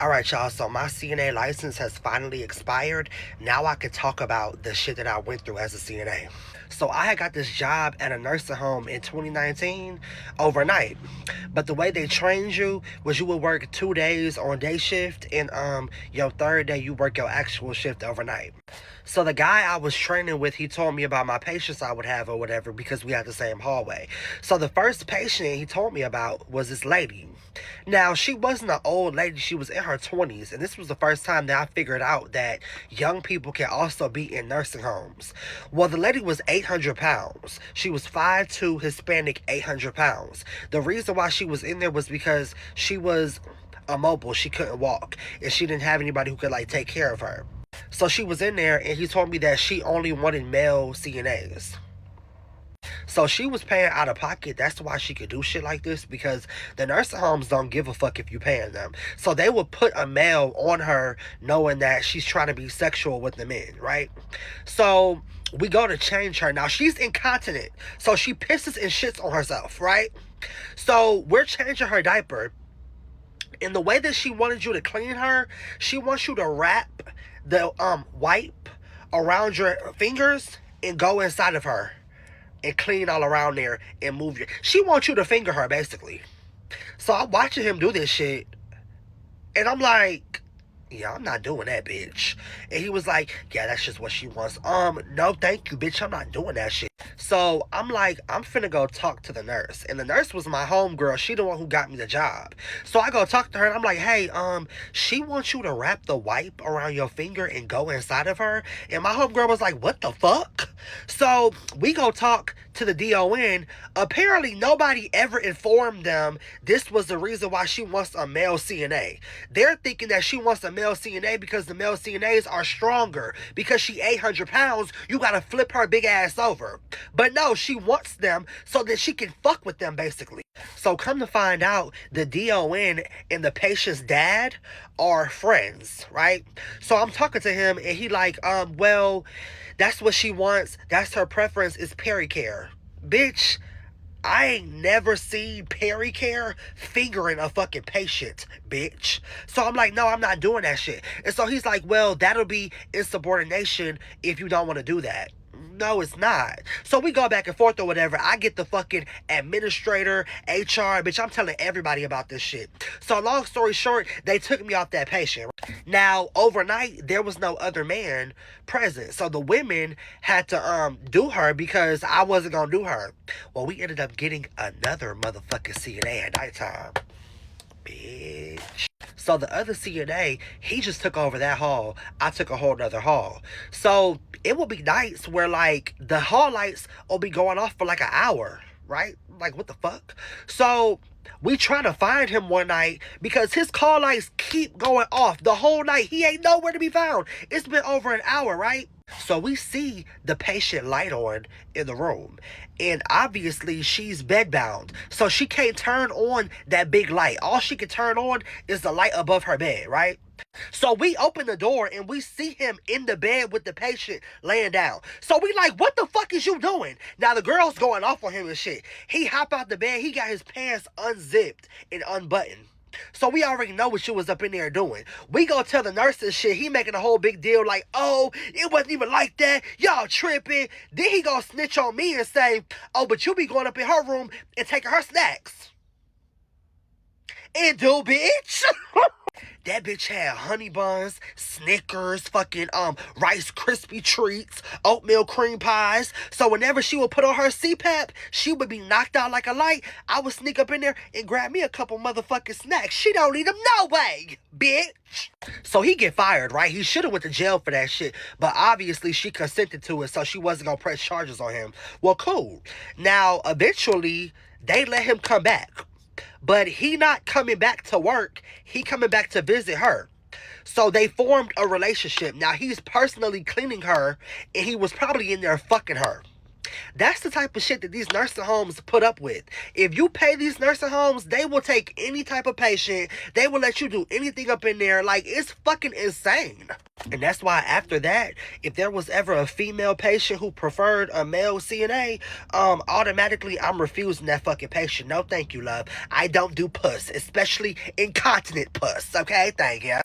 Alright, y'all, so my CNA license has finally expired. Now I can talk about the shit that I went through as a CNA. So I had got this job at a nursing home in 2019 overnight. But the way they trained you was you would work 2 days on day shift, and your third day you work your actual shift overnight. So the guy I was training with, he told me about my patients I would have or whatever because we had the same hallway. So the first patient he told me about was this lady. Now, she wasn't an old lady, she was in her 20s, and this was the first time that I figured out that young people can also be in nursing homes. Well, the lady was 800 pounds. She was 5'2", Hispanic, 800 pounds. The reason why she was in there was because she was immobile, she couldn't walk, and she didn't have anybody who could, like, take care of her. So she was in there, and he told me that she only wanted male CNAs. So she was paying out of pocket. That's why she could do shit like this, because the nursing homes don't give a fuck if you paying them. So they would put a male on her knowing that she's trying to be sexual with the men, right? So we go to change her. Now she's incontinent, so she pisses and shits on herself, right? So we're changing her diaper. In the way that she wanted you to clean her, she wants you to wrap the wipe around your fingers and go inside of her and clean all around there and move your... She wants you to finger her, basically. So I'm watching him do this shit, and I'm like, yeah, I'm not doing that, bitch. And he was like, yeah, that's just what she wants. No, thank you, bitch. I'm not doing that shit. So I'm like, I'm finna go talk to the nurse. And the nurse was my homegirl. She the one who got me the job. So I go talk to her, and I'm like, hey, she wants you to wrap the wipe around your finger and go inside of her. And my homegirl was like, what the fuck? So we go talk to the DON. Apparently nobody ever informed them this was the reason why she wants a male CNA. They're thinking that she wants a male CNA because the male CNAs are stronger. Because she 800 pounds, you gotta flip her big ass over. But no, she wants them so that she can fuck with them, basically. So come to find out, the DON and the patient's dad are friends, right? So I'm talking to him, and he like, well, that's what she wants. That's her preference, is pericare. Bitch, I ain't never seen pericare fingering a fucking patient, bitch. So I'm like, no, I'm not doing that shit. And so he's like, well, that'll be insubordination if you don't want to do that. No, it's not. So we go back and forth or whatever. I get the fucking administrator, HR, bitch, I'm telling everybody about this shit. So long story short, they took me off that patient. Now, overnight, there was no other man present. So the women had to do her because I wasn't gonna do her. Well, we ended up getting another motherfucking CNA at nighttime. Bitch. So the other CNA, he just took over that hall. I took a whole nother hall. So it will be nights where, like, the hall lights will be going off for like an hour, right? Like, what the fuck? So we trying to find him one night because his call lights keep going off the whole night. He ain't nowhere to be found. It's been over an hour, right? So we see the patient light on in the room, and obviously she's bedbound, so she can't turn on that big light. All she can turn on is the light above her bed, right? So we open the door and we see him in the bed with the patient laying down. So we like, what the fuck is you doing? Now the girl's going off on him and shit. He hop out the bed, he got his pants unzipped and unbuttoned. So we already know what you was up in there doing. We go tell the nurse this shit. He making a whole big deal like, oh, it wasn't even like that. Y'all tripping. Then he gonna snitch on me and say, oh, but you be going up in her room and taking her snacks. And do, bitch. That bitch had honey buns, Snickers, fucking Rice Krispie treats, oatmeal cream pies. So whenever she would put on her CPAP, she would be knocked out like a light. I would sneak up in there and grab me a couple motherfucking snacks. She don't need them no way, bitch. So he get fired, right? He should have went to jail for that shit, but obviously she consented to it, so she wasn't gonna press charges on him. Well, cool. Now, eventually, they let him come back. But he not coming back to work. He coming back to visit her. So they formed a relationship. Now he's personally cleaning her, and he was probably in there fucking her. That's the type of shit that these nursing homes put up with. If you pay these nursing homes, they will take any type of patient. They will let you do anything up in there. Like, it's fucking insane. And that's why after that, if there was ever a female patient who preferred a male CNA, automatically I'm refusing that fucking patient. No, thank you, love. I don't do puss, especially incontinent puss. Okay, thank you.